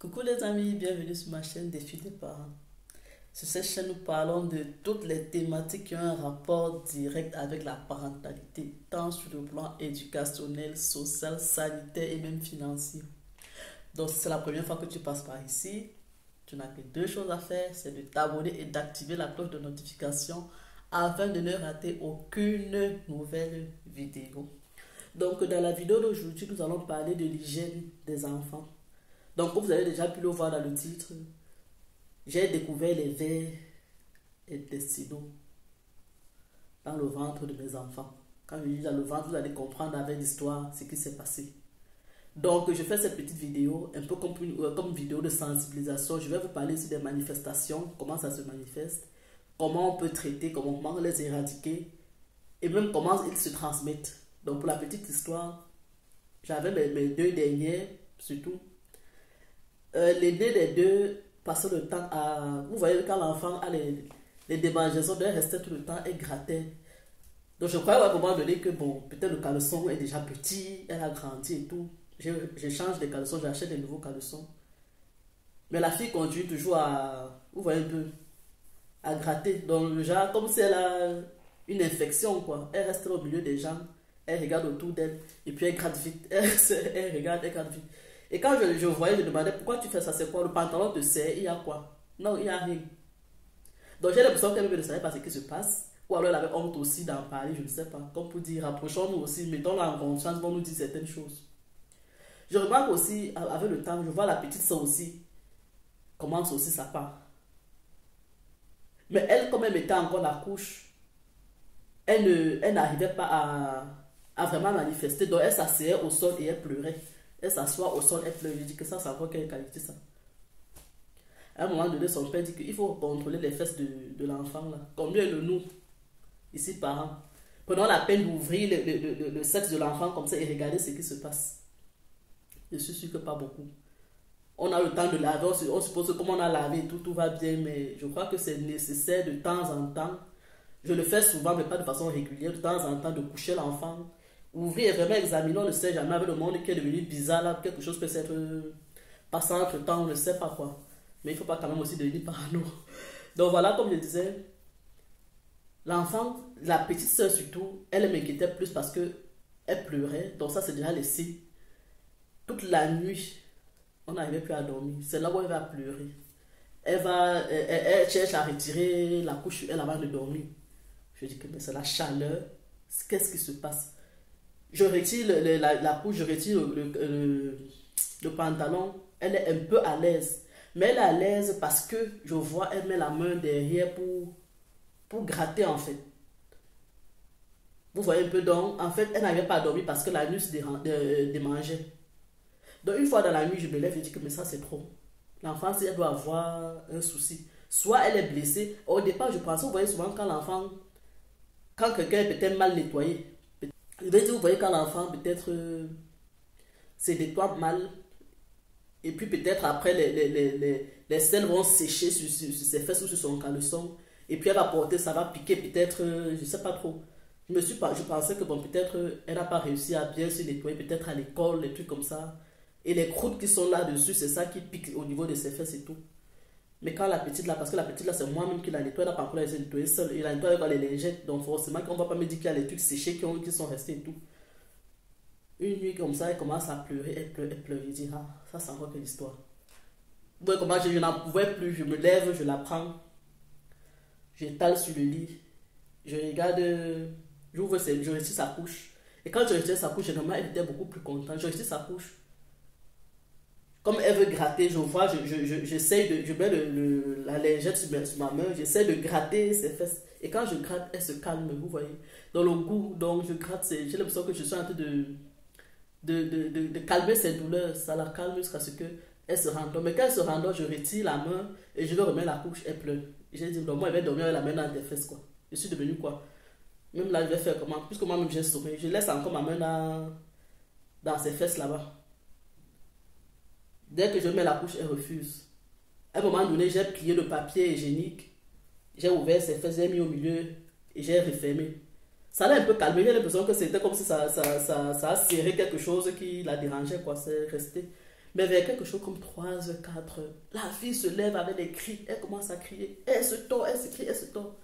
Coucou les amis, bienvenue sur ma chaîne Défi des parents. Sur cette chaîne, nous parlons de toutes les thématiques qui ont un rapport direct avec la parentalité, tant sur le plan éducationnel, social, sanitaire et même financier. Donc si c'est la première fois que tu passes par ici, tu n'as que deux choses à faire, c'est de t'abonner et d'activer la cloche de notification afin de ne rater aucune nouvelle vidéo. Donc dans la vidéo d'aujourd'hui, nous allons parler de l'hygiène des enfants. Donc, comme vous avez déjà pu le voir dans le titre, j'ai découvert les vers intestinaux dans le ventre de mes enfants. Quand je dis dans le ventre, vous allez comprendre avec l'histoire ce qui s'est passé. Donc, je fais cette petite vidéo, un peu comme une vidéo de sensibilisation. Je vais vous parler aussi des manifestations, comment ça se manifeste, comment on peut traiter, comment les éradiquer, et même comment ils se transmettent. Donc, pour la petite histoire, j'avais mes deux derniers, surtout. L'aîné des deux passait le temps à... Vous voyez, quand l'enfant a les démangeaisons, elle restait tout le temps et grattait. Donc je crois à un moment donné que, bon, peut-être le caleçon est déjà petit, elle a grandi et tout. Je change de caleçon, j'achète des nouveaux caleçons. Mais la fille continue toujours à... Vous voyez un peu, à gratter. Donc le genre, comme si elle a une infection, quoi. Elle reste au milieu des gens, elle regarde autour d'elle, et puis elle gratte vite. Elle regarde, elle gratte vite. Et quand je voyais, je demandais pourquoi tu fais ça, c'est quoi? Le pantalon te serre, il y a quoi? Non, il n'y a rien. Donc j'ai l'impression qu'elle ne savait pas ce qui se passe. Ou alors elle avait honte aussi d'en parler, je ne sais pas. Comme pour dire, rapprochons-nous aussi, mettons-la en confiance, on nous dit certaines choses. Je remarque aussi, avec le temps, je vois la petite soeur aussi, commence aussi sa part. Mais elle, comme elle mettait encore la couche, elle n'arrivait pas à vraiment manifester. Donc elle s'asseyait au sol et elle pleurait. Elle s'assoit au sol, elle pleure. Je dis que ça, c'est encore quelle qualité ça. À un moment donné, son père dit qu'il faut contrôler les fesses de l'enfant là. Combien de nous, ici parents, prenons la peine d'ouvrir le sexe de l'enfant comme ça et regarder ce qui se passe. Je suis sûr que pas beaucoup. On a le temps de laver, on suppose que comme on a lavé, tout va bien, mais je crois que c'est nécessaire de temps en temps. Je le fais souvent, mais pas de façon régulière, de temps en temps, de coucher l'enfant. Ouvrir et vraiment examiner, on ne sait jamais avec le monde qui est devenu bizarre là, quelque chose peut s'être passé entre temps, on ne sait pas quoi. Mais il ne faut pas quand même aussi devenir parano. Donc voilà, comme je disais, l'enfant, la petite soeur surtout, elle m'inquiétait plus parce que elle pleurait, donc ça c'est déjà laissé. Toute la nuit, on n'arrivait plus à dormir. C'est là où elle va pleurer. Elle cherche à retirer la couche elle avant de dormir. Je dis que c'est la chaleur. Qu'est-ce qui se passe? Je retire la couche, je retire le pantalon. Elle est un peu à l'aise. Mais elle est à l'aise parce que je vois, elle met la main derrière pour gratter en fait. Vous voyez un peu donc, en fait, elle n'arrivait pas à dormir parce que la nuit se démangeait. Donc une fois dans la nuit, je me lève et je dis que mais ça c'est trop. L'enfant, si elle doit avoir un souci. Soit elle est blessée. Au départ, je pensais, vous voyez souvent quand l'enfant, quand quelqu'un est peut-être mal nettoyé, je vais dire, vous voyez quand l'enfant peut-être se nettoie mal, et puis peut-être après les selles vont sécher sur ses fesses ou sur son caleçon, et puis elle va porter, ça va piquer peut-être, je ne sais pas trop. Je pensais que bon, peut-être elle n'a pas réussi à bien se nettoyer, peut-être à l'école, des trucs comme ça. Et les croûtes qui sont là-dessus, c'est ça qui pique au niveau de ses fesses et tout. Mais quand la petite là, parce que la petite là, c'est moi-même qui la nettoie, elle n'a pas encore laissé nettoyer seule. Il la nettoie avec les lingettes, donc forcément, on ne va pas me dire qu'il y a les trucs séchés qui sont restés et tout. Une nuit comme ça, elle commence à pleurer, elle pleure. Je dis, ah, ça c'est encore quelle histoire. Ouais, comment je n'en pouvais plus, je me lève, je la prends, j'étale sur le lit, je regarde, je retire sa couche. Et quand je retire sa couche, généralement, elle était beaucoup plus contente. Je retire sa couche. Comme elle veut gratter, je vois, j'essaie de, je mets la lingette sur ma main, j'essaie de gratter ses fesses. Et quand je gratte, elle se calme, vous voyez. Dans le goût, donc je gratte, j'ai l'impression que je suis en train de calmer ses douleurs. Ça la calme jusqu'à ce qu'elle se rendort. Mais quand elle se rendort, je retire la main et je vais remettre la couche, elle pleure. J'ai dit, non, moi, elle va dormir avec la main dans tes fesses, quoi. Je suis devenue quoi? Même là, je vais faire comment? Puisque moi-même, j'ai sommeil, je laisse encore ma main dans ses fesses là-bas. Dès que je mets la couche, elle refuse. À un moment donné, j'ai plié le papier hygiénique, j'ai ouvert ses fesses, j'ai mis au milieu et j'ai refermé. Ça l'a un peu calmé, j'ai l'impression que c'était comme si ça a serré quelque chose qui la dérangeait, quoi. C'est resté. Mais vers quelque chose comme 3 h, 4 h, la fille se lève avec des cris, elle commence à crier, elle se tord, elle se crie, elle se tord.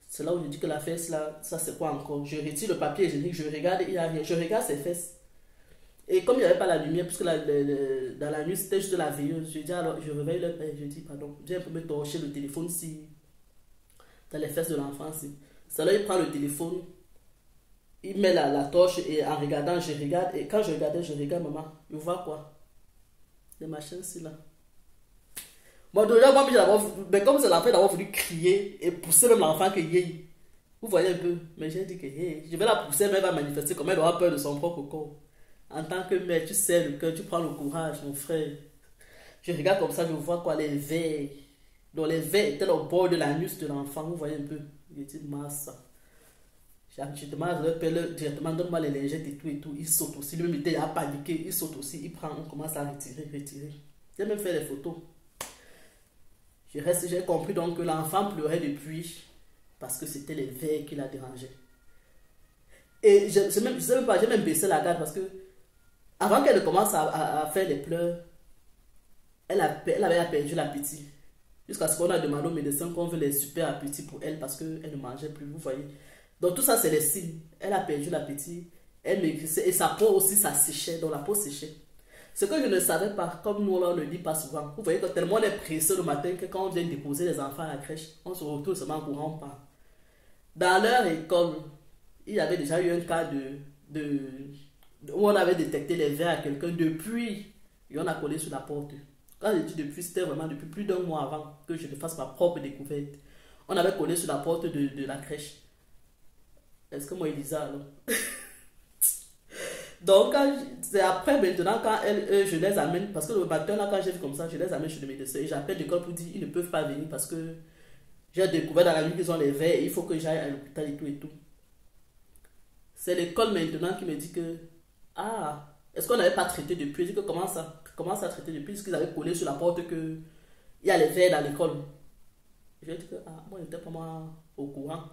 C'est là où je dis que la fesse là, ça c'est quoi encore? Je retire le papier hygiénique, je regarde, il n'y a rien, je regarde ses fesses. Et comme il n'y avait pas la lumière, puisque dans la nuit c'était juste la veilleuse, je dis alors, je réveille le père, je dis pardon, viens un peu me torcher le téléphone si, dans les fesses de l'enfant si. C'est là il prend le téléphone, il met la torche et en regardant, je regarde, et quand je regardais, je regarde maman, je vois quoi? Les machins ici là. Bon, déjà, moi, mais comme c'est la peine d'avoir voulu crier et pousser même l'enfant que yé. Vous voyez un peu. Mais j'ai dit que hey, je vais la pousser, mais elle va manifester comme elle aura peur de son propre corps. En tant que mère, tu sais le cœur, tu prends le courage, mon frère. Je regarde comme ça, je vois quoi, les vers. Donc les vers étaient au bord de l'anus de l'enfant, vous voyez un peu. Je dis, massa. Je demande à père directement, donne-moi les lingettes et tout et tout. Il saute aussi, lui-même il était à paniquer, il saute aussi, il prend, on commence à retirer, retirer. J'ai même fait les photos. J'ai compris donc que l'enfant pleurait depuis parce que c'était les vers qui la dérangeaient. Et je sais même pas, j'ai même baissé la garde parce que avant qu'elle ne commence à faire les pleurs, elle avait perdu l'appétit. Jusqu'à ce qu'on a demandé au médecin qu'on veut les super appétits pour elle parce qu'elle ne mangeait plus, vous voyez. Donc tout ça c'est les signes. Elle a perdu l'appétit, elle maigrissait et sa peau aussi ça séchait, donc la peau séchait. Ce que je ne savais pas, comme nous on ne le dit pas souvent, vous voyez que tellement on est pressé le matin que quand on vient déposer les enfants à la crèche, on se retrouve seulement en courant pas. Dans leur école, il y avait déjà eu un cas où on avait détecté les vers à quelqu'un depuis et on a collé sur la porte. Quand je dis depuis, c'était vraiment depuis plus d'un mois avant que je ne fasse ma propre découverte. On avait collé sur la porte de la crèche. Est-ce que moi, Elisa, alors? Donc, c'est après maintenant, quand je les amène, parce que le matin, là, quand j'ai vu comme ça, je les amène chez le médecin et j'appelle l'école pour dire ils ne peuvent pas venir parce que j'ai découvert dans la nuit qu'ils ont les vers et il faut que j'aille à l'hôpital et tout et tout. C'est l'école maintenant qui me dit que, ah, est-ce qu'on n'avait pas traité depuis? Je dis que comment ça traiter depuis? Parce qu'ils avaient collé sur la porte que il y a les vers dans l'école. J'ai dit que, ah, moi, je n'étais pas moi au courant.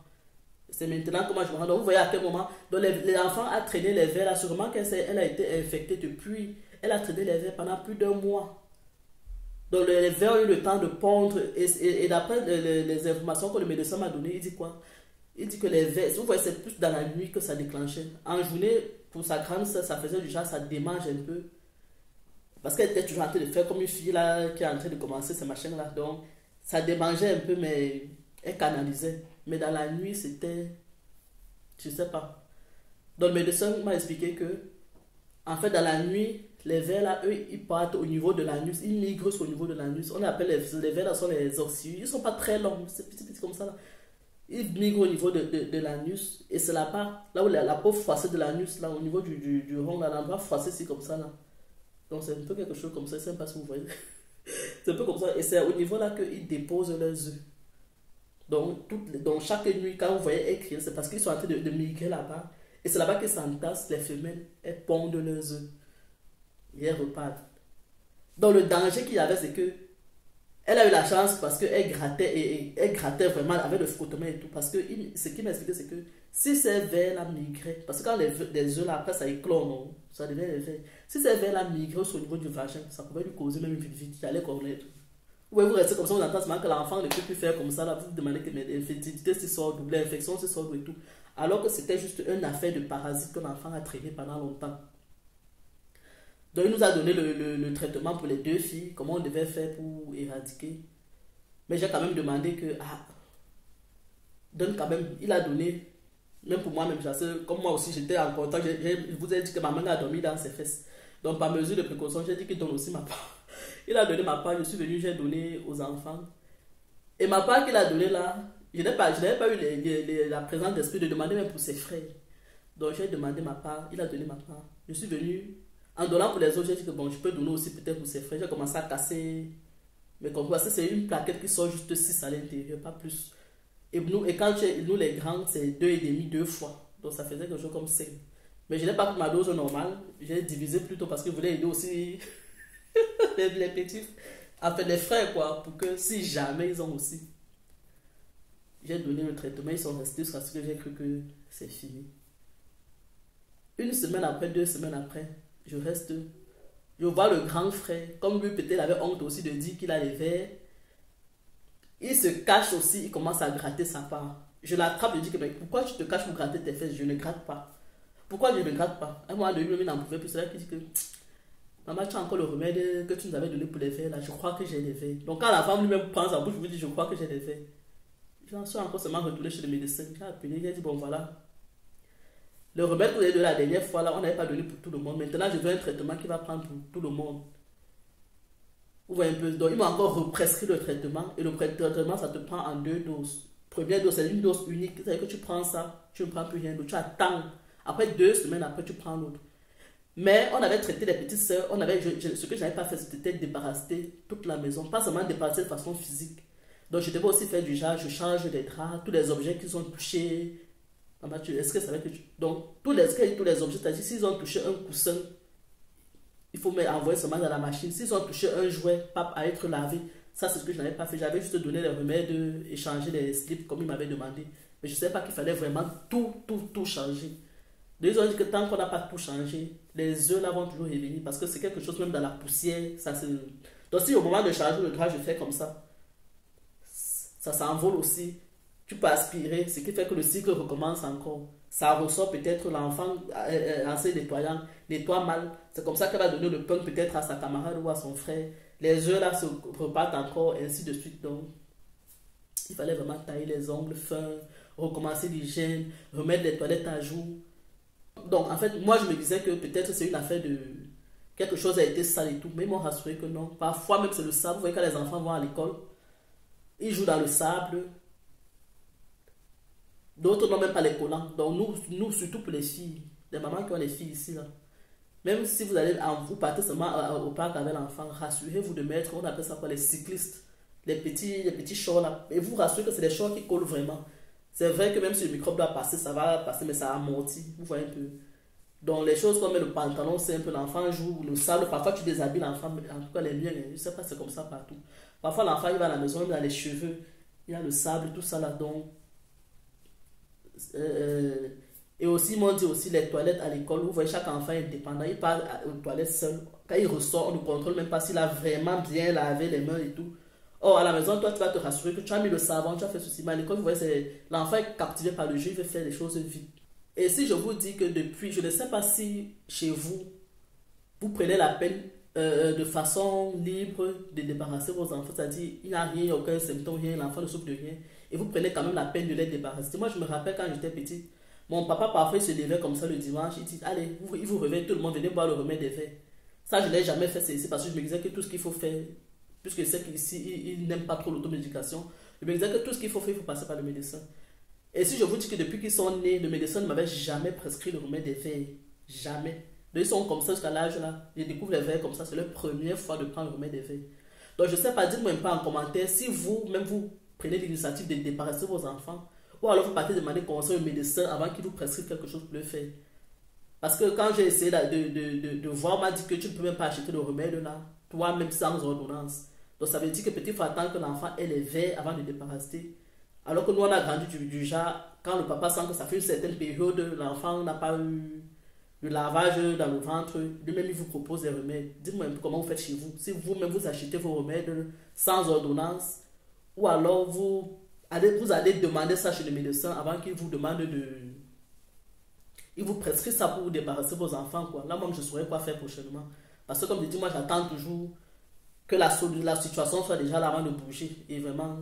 C'est maintenant comment je me rends. Donc, vous voyez à quel moment. Donc, l'enfant a traîné les vers là. Sûrement qu'elle a été infectée depuis. Elle a traîné les vers pendant plus d'un mois. Donc, les vers ont eu le temps de pondre. Et d'après les informations que le médecin m'a données, il dit quoi? Il dit que les vers, vous voyez, c'est plus dans la nuit que ça déclenchait. En journée, pour sa grande soeur, ça faisait du genre, ça démange un peu. Parce qu'elle était toujours en train de faire comme une fille là, qui est en train de commencer ces machins-là. Donc, ça démangeait un peu, mais elle canalisait. Mais dans la nuit, c'était... Je sais pas. Donc, le médecin m'a expliqué que, en fait, dans la nuit, les vers là, eux, ils partent au niveau de l'anus. Ils migrent au niveau de l'anus. On appelle les vers là, sont les oxyus. Ils sont pas très longs. C'est petit comme ça là. Ils migrent au niveau de l'anus. Et c'est là-bas, là où la peau froissée de l'anus, là, au niveau du rond, là, l'endroit froissé, c'est comme ça là. Donc, c'est un peu quelque chose comme ça. Je sais pas si vous voyez. C'est un peu comme ça. Et c'est au niveau là qu'ils déposent leurs œufs. Donc chaque nuit, quand vous voyez écrire, c'est parce qu'ils sont en train de migrer là-bas. Et c'est là-bas qu'ils s'entassent, les femelles, elles pondent leurs œufs. Et elles repartent. Donc le danger qu'il y avait, c'est que elle a eu la chance parce qu'elle grattait et elle grattait vraiment avec le frottement et tout. Parce que ce qu'il m'a expliqué, c'est que si ces vers-là migraient, parce que quand les œufs là, après ça éclore, non, ça devient les vers. Si ces vers-là migraient au niveau du vagin, ça pouvait lui causer même une vulvite, il allait connaître. Ouais, vous restez comme ça, on entend seulement que l'enfant ne peut plus faire comme ça, là, vous demandez que l'infertilité se sort, l'infection se sort et tout. Alors que c'était juste une affaire de parasite que l'enfant a traîné pendant longtemps. Donc il nous a donné le traitement pour les deux filles, comment on devait faire pour éradiquer. Mais j'ai quand même demandé que, donne quand même, il a donné, même pour moi-même, comme moi aussi j'étais en contact, je vous ai dit que ma main a dormi dans ses fesses. Donc par mesure de précaution, j'ai dit qu'il donne aussi ma part. Il a donné ma part, je suis venu, j'ai donné aux enfants. Et ma part qu'il a donnée là, je n'avais pas eu la présence d'esprit de demander même pour ses frères. Donc j'ai demandé ma part, il a donné ma part. Je suis venu, en donnant pour les autres, j'ai dit que bon, je peux donner aussi peut-être pour ses frères. J'ai commencé à casser. Mais comme ça, c'est une plaquette qui sort juste 6 à l'intérieur, pas plus. Et quand nous les grands, c'est 2,5, 2 fois. Donc ça faisait quelque chose comme 5. Mais je n'ai pas pris ma dose normale, j'ai divisé plutôt parce que je voulais aider aussi les petits, en fait les frères quoi, pour que si jamais ils ont aussi. J'ai donné le traitement, ils sont restés jusqu'à ce que j'ai cru que c'est fini. Une semaine après, 2 semaines après, je reste Je vois le grand frère, comme lui peut-être il avait honte aussi de dire qu'il a les verres. Il se cache aussi, il commence à gratter sa part. Je l'attrape, je dis que mais pourquoi tu te caches pour gratter tes fesses? Je ne gratte pas. Pourquoi je ne gratte pas? À un moment donné, lui, il n'en pouvait plus. C'est là qu'il dit que maman, tu as encore le remède que tu nous avais donné pour les verres là. Je crois que j'ai les verres. Donc quand la femme lui-même prend sa bouche, je lui dis je crois que j'ai les verres. J'en suis encore seulement retourné chez le médecin. Il a appelé, il a dit bon voilà. Le remède que vous avez donné la dernière fois là, on n'avait pas donné pour tout le monde. Maintenant, je veux un traitement qui va prendre pour tout le monde. Vous voyez un peu. Donc, il m'a encore represcrit le traitement. Et le traitement, ça te prend en 2 doses. Première dose, c'est une dose unique. C'est-à-dire que tu prends ça, tu ne prends plus rien d'autre. Tu attends. Après 2 semaines, après, tu prends l'autre. Mais on avait traité les petites sœurs. Ce que je n'avais pas fait, c'était débarrasser toute la maison. Pas seulement débarrasser de façon physique. Donc, je devais aussi faire du genre, je change les draps, tous les objets qui sont touchés. Est-ce que ça veut que tu... Donc, tous les objets, c'est-à-dire s'ils ont touché un coussin, il faut envoyer seulement dans la machine. S'ils ont touché un jouet, pape, à être lavé, ça c'est ce que je n'avais pas fait. J'avais juste donné les remèdes, échanger les slips comme il m'avait demandé. Mais je ne savais pas qu'il fallait vraiment tout changer. Donc, ils ont dit que tant qu'on n'a pas tout changé, les œufs là vont toujours revenir parce que c'est quelque chose même dans la poussière. Donc, si au moment de changer le drap, je fais comme ça s'envole aussi. Tu peux aspirer, ce qui fait que le cycle recommence encore. Ça ressort peut-être l'enfant en se nettoyant, nettoie mal. C'est comme ça qu'elle va donner le pain peut-être à sa camarade ou à son frère. Les œufs là se repartent encore, et ainsi de suite. Donc, il fallait vraiment tailler les ongles fins, recommencer l'hygiène, remettre les toilettes à jour. Donc, en fait, moi je me disais que peut-être c'est une affaire de... Quelque chose a été sale et tout, mais ils m'ont rassuré que non. Parfois même c'est le sable. Vous voyez quand les enfants vont à l'école, ils jouent dans le sable. D'autres n'ont même pas les collants. Donc nous, surtout pour les filles, les mamans qui ont les filles ici, là, même si vous partez seulement au parc avec l'enfant, rassurez-vous de mettre, on appelle ça quoi, les cyclistes, les petits shorts là. Et vous rassurez que c'est des shorts qui collent vraiment. C'est vrai que même si le microbe doit passer, ça va passer, mais ça amortit. Vous voyez un peu. Donc les choses comme le pantalon, c'est un peu l'enfant joue, le sable, parfois tu déshabilles l'enfant, en tout cas les miens, je ne sais pas, c'est comme ça partout. Parfois l'enfant il va à la maison, il a les cheveux, il a le sable, tout ça là, donc... et aussi, ils m'ont dit aussi les toilettes à l'école, vous voyez, chaque enfant est indépendant, il part aux toilettes seul. Quand il ressort, on ne contrôle même pas s'il a vraiment bien lavé les mains et tout. Or, à la maison, toi, tu vas te rassurer que tu as mis le savon, tu as fait ceci. Mais à l'école, vous voyez, l'enfant est captivé par le jeu, il veut faire les choses vite. Et si je vous dis que depuis, je ne sais pas si chez vous, vous prenez la peine de façon libre de débarrasser vos enfants, c'est-à-dire il n'y a rien, aucun symptôme, rien, l'enfant ne souffre de rien, et vous prenez quand même la peine de les débarrasser. Moi, je me rappelle quand j'étais petite, mon papa parfois il se levait comme ça le dimanche, il dit allez, il vous réveille tout le monde, venez boire le remède des verres. Ça, je ne l'ai jamais fait, c'est parce que je me disais que tout ce qu'il faut faire, puisque c'est qu'ici, il n'aime pas trop l'automédication, je me disais que tout ce qu'il faut faire, il faut passer par le médecin. Et si je vous dis que depuis qu'ils sont nés, le médecin ne m'avait jamais prescrit le remède des verres, jamais. Donc ils sont comme ça jusqu'à l'âge là, ils découvrent les verres comme ça, c'est leur première fois de prendre le remède des verres. Donc je ne sais pas, dites-moi pas en commentaire si vous, même vous prenez l'initiative de débarrasser vos enfants, ou alors vous partez demander conseil au médecin avant qu'il vous prescrive quelque chose pour le faire. Parce que quand j'ai essayé de voir, on m'a dit que tu ne peux même pas acheter le remède là, toi-même sans ordonnance. Donc ça veut dire que peut-être il faut attendre que l'enfant ait les verres avant de débarrasser. Alors que nous on a grandi du genre, quand le papa sent que ça fait une certaine période, l'enfant n'a pas eu le lavage dans le ventre, lui-même il vous propose des remèdes. Dites-moi un peu comment vous faites chez vous. Si vous-même vous achetez vos remèdes sans ordonnance, ou alors vous allez demander ça chez le médecin avant qu'il vous demande il vous prescrit ça pour vous débarrasser vos enfants, quoi. Là, moi, je ne saurais quoi faire prochainement. Parce que, comme je dis, moi, j'attends toujours que la situation soit déjà là avant de bouger. Et vraiment,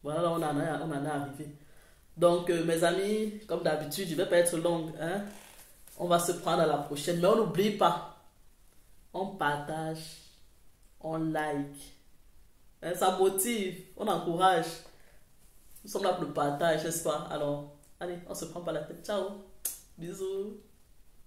voilà, là, on en est arrivé. Donc, mes amis, comme d'habitude, je ne vais pas être longue, hein. On va se prendre à la prochaine. Mais on n'oublie pas, on partage, on like. Hein, ça motive, on encourage. Nous sommes là pour le partage, n'est-ce pas? Alors, allez, on se prend par la tête. Ciao, bisous.